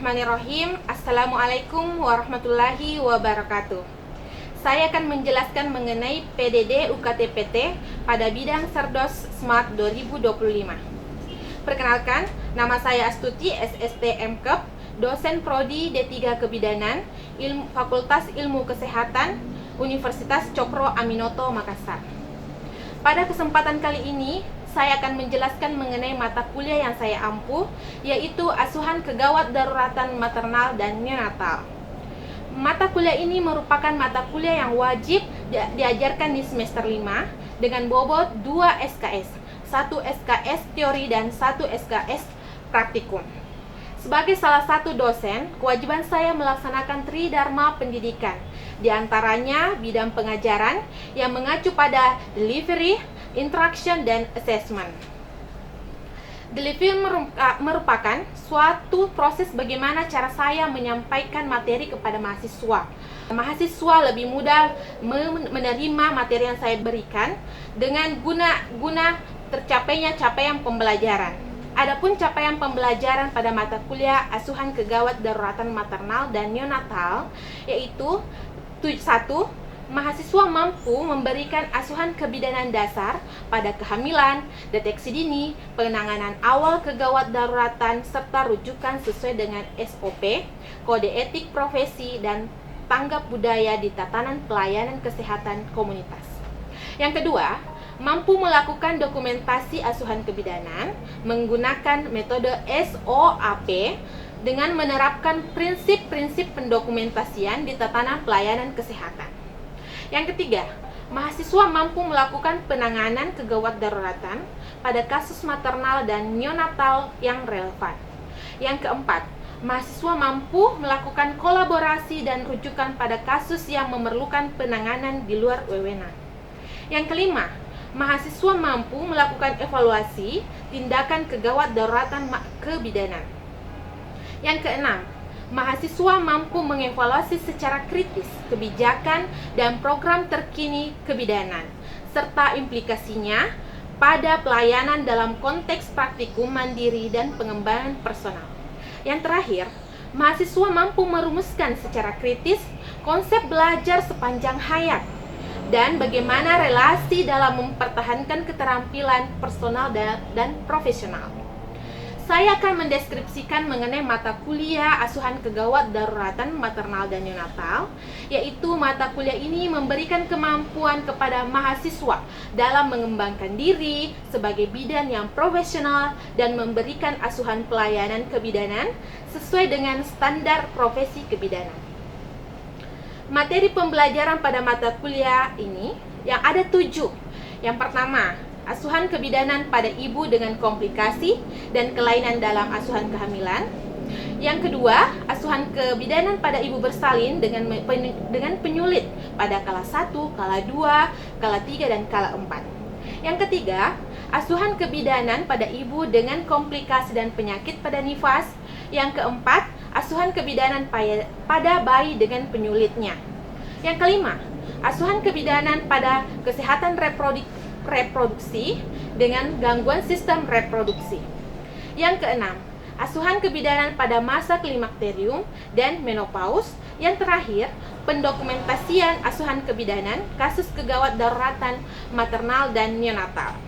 Bismillahirrahmanirrahim. Assalamualaikum warahmatullahi wabarakatuh. Saya akan menjelaskan mengenai PDD UKT-PT pada bidang Cerdos Smart 2025. Perkenalkan, nama saya Astuti, SST MKep, dosen Prodi D3 Kebidanan, Fakultas Ilmu Kesehatan, Universitas Cokro Aminoto, Makassar. Pada kesempatan kali ini, saya akan menjelaskan mengenai mata kuliah yang saya ampuh, yaitu asuhan kegawat daruratan maternal dan neonatal. Mata kuliah ini merupakan mata kuliah yang wajib diajarkan di semester 5 dengan bobot 2 SKS, 1 SKS teori dan 1 SKS praktikum. Sebagai salah satu dosen, kewajiban saya melaksanakan tridharma pendidikan, di antaranya bidang pengajaran yang mengacu pada delivery, interaction, dan assessment. Delivery merupakan suatu proses bagaimana cara saya menyampaikan materi kepada mahasiswa. Mahasiswa lebih mudah menerima materi yang saya berikan dengan guna tercapainya capaian pembelajaran. Adapun capaian pembelajaran pada mata kuliah asuhan kegawat daruratan maternal dan neonatal, yaitu 1. Mahasiswa mampu memberikan asuhan kebidanan dasar pada kehamilan, deteksi dini, penanganan awal kegawat daruratan, serta rujukan sesuai dengan SOP, kode etik profesi, dan tanggap budaya di tatanan pelayanan kesehatan komunitas. Yang kedua, mampu melakukan dokumentasi asuhan kebidanan menggunakan metode SOAP dengan menerapkan prinsip-prinsip pendokumentasian di tatanan pelayanan kesehatan. Yang ketiga, mahasiswa mampu melakukan penanganan kegawat daruratan pada kasus maternal dan neonatal yang relevan. Yang keempat, mahasiswa mampu melakukan kolaborasi dan rujukan pada kasus yang memerlukan penanganan di luar wewenang. Yang kelima, mahasiswa mampu melakukan evaluasi tindakan kegawat daruratan kebidanan. Yang keenam, mahasiswa mampu mengevaluasi secara kritis kebijakan dan program terkini kebidanan, serta implikasinya pada pelayanan dalam konteks praktikum mandiri dan pengembangan personal. Yang terakhir, mahasiswa mampu merumuskan secara kritis konsep belajar sepanjang hayat dan bagaimana relasi dalam mempertahankan keterampilan personal dan profesional. Saya akan mendeskripsikan mengenai mata kuliah asuhan kegawat daruratan maternal dan neonatal, yaitu mata kuliah ini memberikan kemampuan kepada mahasiswa dalam mengembangkan diri sebagai bidan yang profesional dan memberikan asuhan pelayanan kebidanan sesuai dengan standar profesi kebidanan. Materi pembelajaran pada mata kuliah ini yang ada 7. Yang pertama, asuhan kebidanan pada ibu dengan komplikasi dan kelainan dalam asuhan kehamilan. Yang kedua, asuhan kebidanan pada ibu bersalin dengan penyulit pada kala 1, kala 2, kala 3, dan kala 4. Yang ketiga, asuhan kebidanan pada ibu dengan komplikasi dan penyakit pada nifas. Yang keempat, asuhan kebidanan pada bayi dengan penyulitnya. Yang kelima, asuhan kebidanan pada kesehatan reproduksi dengan gangguan sistem reproduksi. Yang keenam, asuhan kebidanan pada masa klimakterium dan menopause. Yang terakhir, pendokumentasian asuhan kebidanan kasus kegawat daruratan maternal dan neonatal.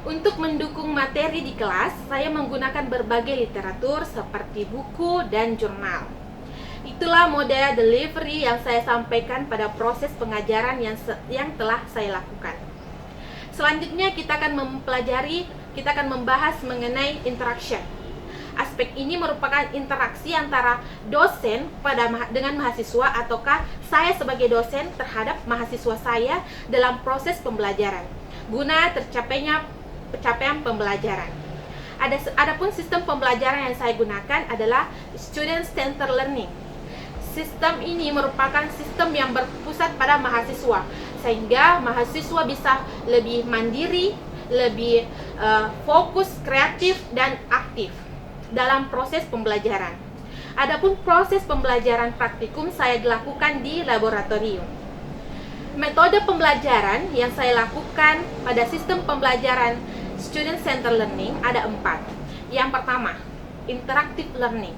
Untuk mendukung materi di kelas, saya menggunakan berbagai literatur seperti buku dan jurnal. Itulah model delivery yang saya sampaikan pada proses pengajaran yang telah saya lakukan. Selanjutnya kita akan membahas mengenai interaction. Aspek ini merupakan interaksi antara dosen dengan mahasiswa ataukah saya sebagai dosen terhadap mahasiswa saya dalam proses pembelajaran, guna tercapainya pencapaian pembelajaran. Adapun sistem pembelajaran yang saya gunakan adalah student centered learning. Sistem ini merupakan sistem yang berpusat pada mahasiswa, sehingga mahasiswa bisa lebih mandiri, lebih fokus, kreatif, dan aktif dalam proses pembelajaran. Adapun proses pembelajaran praktikum saya dilakukan di laboratorium. Metode pembelajaran yang saya lakukan pada sistem pembelajaran student centered learning ada 4. Yang pertama, interactive learning.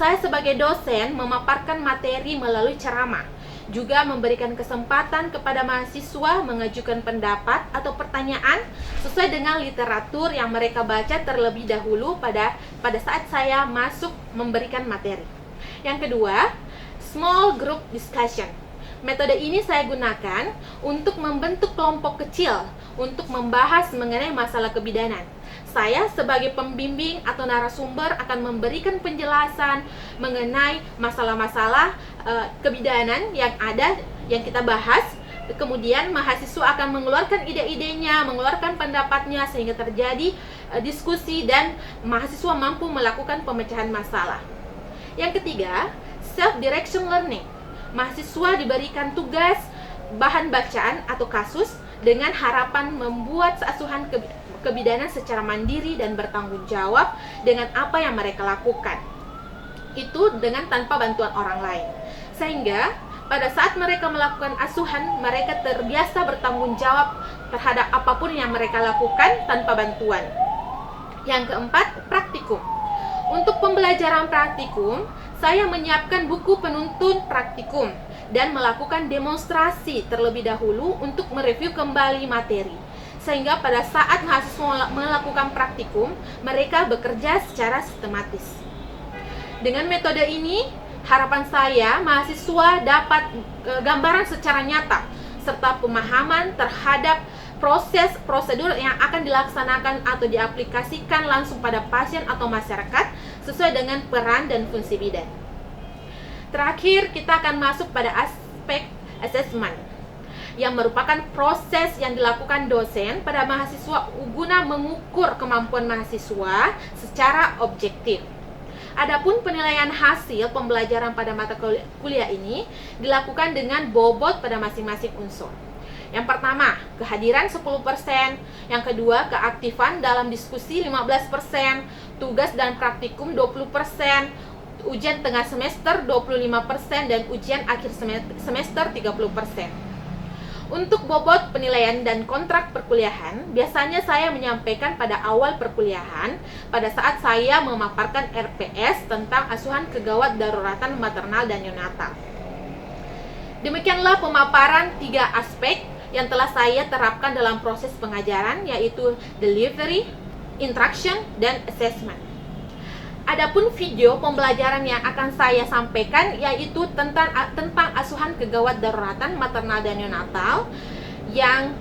Saya sebagai dosen memaparkan materi melalui ceramah, juga memberikan kesempatan kepada mahasiswa mengajukan pendapat atau pertanyaan sesuai dengan literatur yang mereka baca terlebih dahulu pada saat saya masuk memberikan materi. Yang kedua, small group discussion. Metode ini saya gunakan untuk membentuk kelompok kecil untuk membahas mengenai masalah kebidanan. Saya sebagai pembimbing atau narasumber akan memberikan penjelasan mengenai masalah-masalah kebidanan yang ada, yang kita bahas. Kemudian mahasiswa akan mengeluarkan ide-idenya, mengeluarkan pendapatnya sehingga terjadi diskusi dan mahasiswa mampu melakukan pemecahan masalah. Yang ketiga, self-direction learning. Mahasiswa diberikan tugas bahan bacaan atau kasus dengan harapan membuat asuhan kebidanan secara mandiri dan bertanggung jawab dengan apa yang mereka lakukan. Itu dengan tanpa bantuan orang lain. Sehingga pada saat mereka melakukan asuhan, mereka terbiasa bertanggung jawab terhadap apapun yang mereka lakukan tanpa bantuan. Yang keempat, praktikum. Untuk pembelajaran praktikum, saya menyiapkan buku penuntun praktikum dan melakukan demonstrasi terlebih dahulu untuk mereview kembali materi. Sehingga pada saat mahasiswa melakukan praktikum, mereka bekerja secara sistematis. Dengan metode ini, harapan saya mahasiswa dapat gambaran secara nyata serta pemahaman terhadap prosedur yang akan dilaksanakan atau diaplikasikan langsung pada pasien atau masyarakat sesuai dengan peran dan fungsi bidan. Terakhir, kita akan masuk pada aspek assessment, yang merupakan proses yang dilakukan dosen pada mahasiswa guna mengukur kemampuan mahasiswa secara objektif. Adapun penilaian hasil pembelajaran pada mata kuliah ini dilakukan dengan bobot pada masing-masing unsur. Yang pertama, kehadiran 10%, yang kedua, keaktifan dalam diskusi 15%, tugas dan praktikum 20%, ujian tengah semester 25%, dan ujian akhir semester 30%. Untuk bobot penilaian dan kontrak perkuliahan, biasanya saya menyampaikan pada awal perkuliahan pada saat saya memaparkan RPS tentang asuhan kegawat daruratan maternal dan neonatal. Demikianlah pemaparan 3 aspek yang telah saya terapkan dalam proses pengajaran, yaitu delivery, instruction, dan assessment. Adapun video pembelajaran yang akan saya sampaikan yaitu tentang asuhan kegawat daruratan maternal dan neonatal yang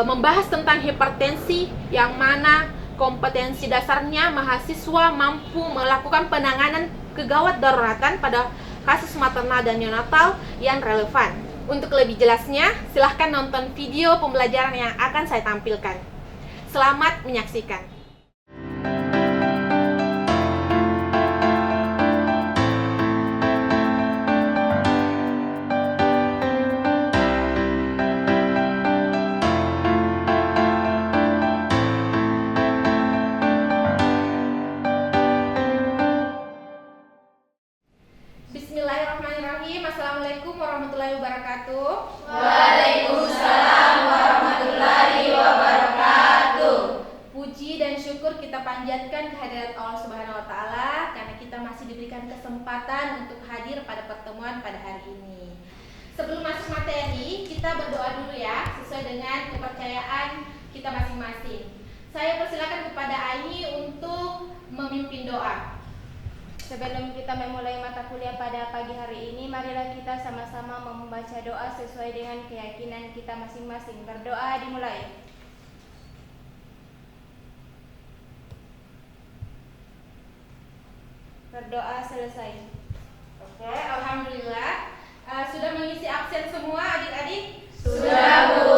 membahas tentang hipertensi, yang mana kompetensi dasarnya mahasiswa mampu melakukan penanganan kegawat daruratan pada kasus maternal dan neonatal yang relevan. Untuk lebih jelasnya, silahkan nonton video pembelajaran yang akan saya tampilkan. Selamat menyaksikan. Bismillahirrahmanirrahim. Assalamualaikum warahmatullahi wabarakatuh. Waalaikumsalam warahmatullahi wabarakatuh. Puji dan syukur kita panjatkan kehadirat Allah Subhanahu wa taala karena kita masih diberikan kesempatan untuk hadir pada pertemuan pada hari ini. Sebelum masuk materi, kita berdoa dulu ya, sesuai dengan kepercayaan kita masing-masing. Saya persilakan kepada Aini untuk memimpin doa. Sebelum kita memulai mata kuliah pada pagi hari ini, marilah kita sama-sama membaca doa sesuai dengan keyakinan kita masing-masing. Berdoa dimulai. Berdoa selesai. Oke, alhamdulillah. Sudah mengisi absen semua adik-adik? Sudah, Bu.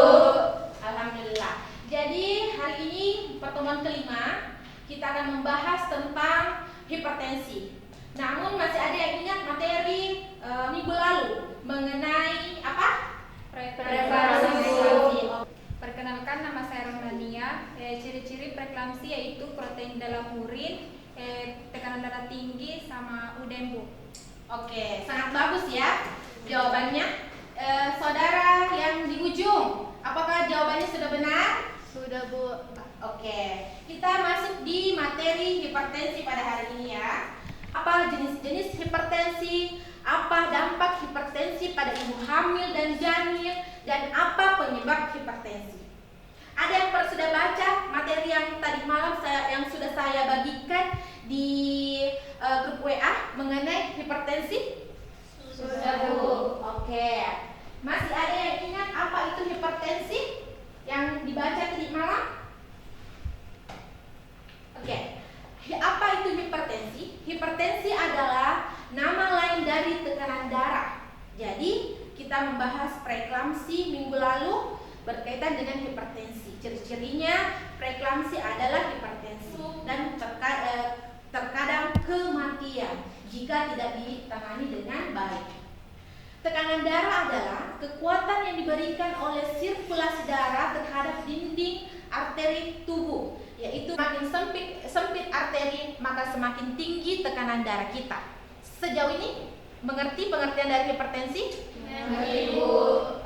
Alhamdulillah. Jadi hari ini pertemuan kelima kita akan membahas tentang hipertensi. Namun masih ada yang ingat materi minggu lalu mengenai apa? Preeklamsi. Perkenalkan, nama saya Romania. Ciri-ciri preeklamsi yaitu protein dalam urin, tekanan darah tinggi, sama udem, Bu. Oke, sangat bagus ya jawabannya. Saudara yang di ujung, apakah jawabannya sudah benar? Sudah, Bu. Oke, kita masuk di materi hipertensi pada hari ini ya. Apa jenis-jenis hipertensi, apa dampak hipertensi pada ibu hamil dan janin, dan apa penyebab hipertensi. Ada yang sudah baca materi yang tadi malam yang sudah saya bagikan di grup WA mengenai hipertensi? Sudah, Bu. Oke. Masih ada yang ingat apa itu hipertensi yang dibaca tadi malam? Oke. Apa itu hipertensi? Hipertensi adalah nama lain dari tekanan darah. Jadi kita membahas preeklamsi minggu lalu berkaitan dengan hipertensi. Ciri-cirinya preeklamsi adalah hipertensi dan terkadang kematian jika tidak ditangani dengan baik. Tekanan darah adalah kekuatan yang diberikan oleh sirkulasi darah terhadap dinding arteri tubuh, yaitu semakin sempit arteri maka semakin tinggi tekanan darah kita. Sejauh ini mengerti pengertian dari hipertensi? Mengerti, Bu.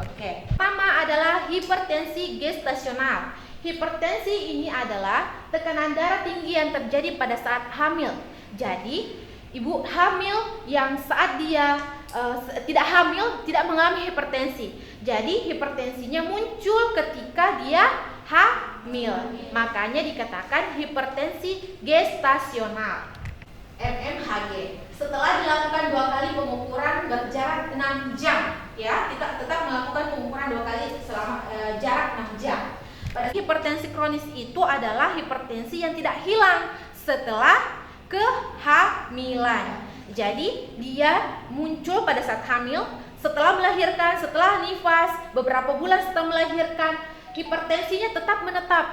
Oke. Pertama adalah hipertensi gestasional. Hipertensi ini adalah tekanan darah tinggi yang terjadi pada saat hamil. Jadi, ibu hamil yang saat dia tidak hamil tidak mengalami hipertensi. Jadi, hipertensinya muncul ketika dia hamil. Makanya dikatakan hipertensi gestasional. MMHG. Setelah dilakukan 2 kali pengukuran berjarak 6 jam, ya, kita tetap melakukan pengukuran 2 kali selama jarak 6 jam. Pada hipertensi kronis itu adalah hipertensi yang tidak hilang setelah kehamilan. Jadi dia muncul pada saat hamil, setelah melahirkan, setelah nifas, beberapa bulan setelah melahirkan, hipertensinya tetap menetap.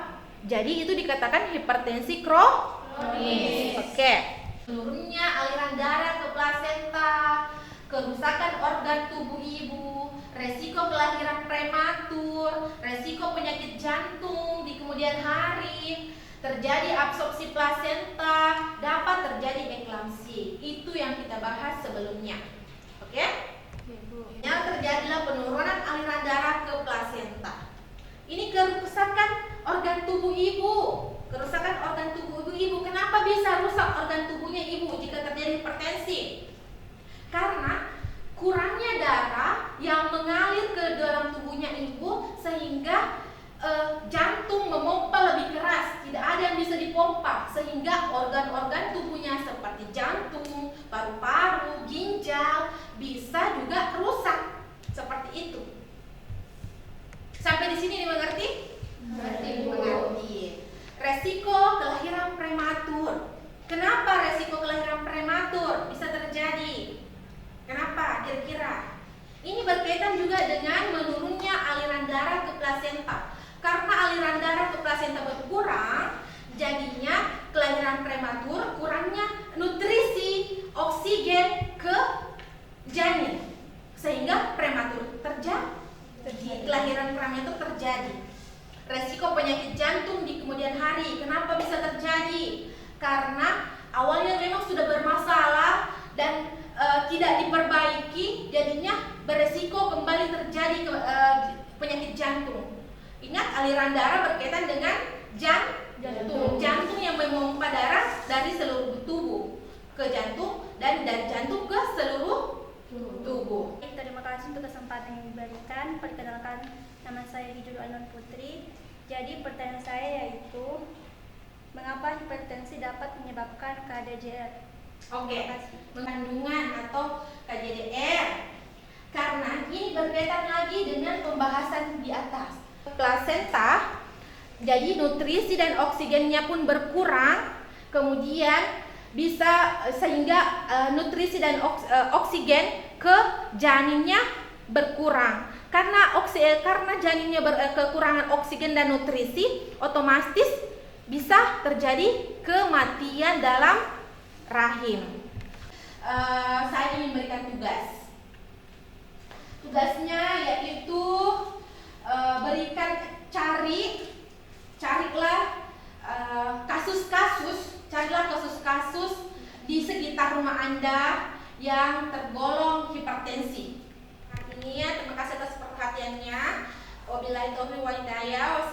Jadi itu dikatakan hipertensi kronis. Oke. Menurunnya aliran darah ke plasenta, kerusakan organ tubuh ibu, resiko kelahiran prematur, resiko penyakit jantung di kemudian hari, terjadi absorpsi plasenta, dapat terjadi eklamsi. Itu yang kita bahas sebelumnya. Oke? Yang terjadilah penurunan aliran darah ke plasenta. Ini kerusakan organ tubuh ibu. Kerusakan organ tubuh ibu. Kenapa bisa rusak organ tubuhnya ibu jika terjadi hipertensi? Karena kurangnya darah yang mengalir ke dalam tubuhnya ibu sehingga jantung memompa lebih keras, tidak ada yang bisa dipompa sehingga organ-organ tubuhnya seperti jantung, paru-paru, ginjal bisa juga rusak seperti itu. Sampai di sini dimengerti? Mengerti. Resiko kelahiran prematur. Kenapa resiko kelahiran prematur bisa terjadi? Kenapa kira-kira? Ini berkaitan juga dengan menurunnya aliran darah ke plasenta. Karena aliran darah ke plasenta berkurang, jadinya kelahiran prematur, kurangnya nutrisi oksigen ke janin, sehingga prematur terjadi. Kelahiran prematur terjadi. Resiko penyakit jantung di kemudian hari. Kenapa bisa terjadi? Karena awalnya memang sudah bermasalah dan tidak diperbaiki, jadinya beresiko kembali terjadi penyakit jantung. Ingat, aliran darah berkaitan dengan jantung. Jantung yang memompa darah dari seluruh tubuh ke jantung dan dari jantung ke seluruh tubuh. Terima kasih untuk kesempatan yang diberikan. Perkenalkan, nama saya Hijul Ainun Putri. Jadi pertanyaan saya yaitu, mengapa hipertensi dapat menyebabkan KDJR? Oke, kandungan atau KJDR. Karena ini berkaitan lagi dengan pembahasan di atas. Plasenta, jadi nutrisi dan oksigennya pun berkurang, kemudian bisa sehingga nutrisi dan oksigen ke janinnya berkurang. Karena janinnya kekurangan oksigen dan nutrisi, otomatis bisa terjadi kematian dalam rahim. Saya ingin memberikan tugas. Tugasnya yaitu carilah kasus-kasus di sekitar rumah Anda yang tergolong hipertensi. Ini ya, terima kasih atas perhatiannya. Wabillahi taufiq wal hidayah.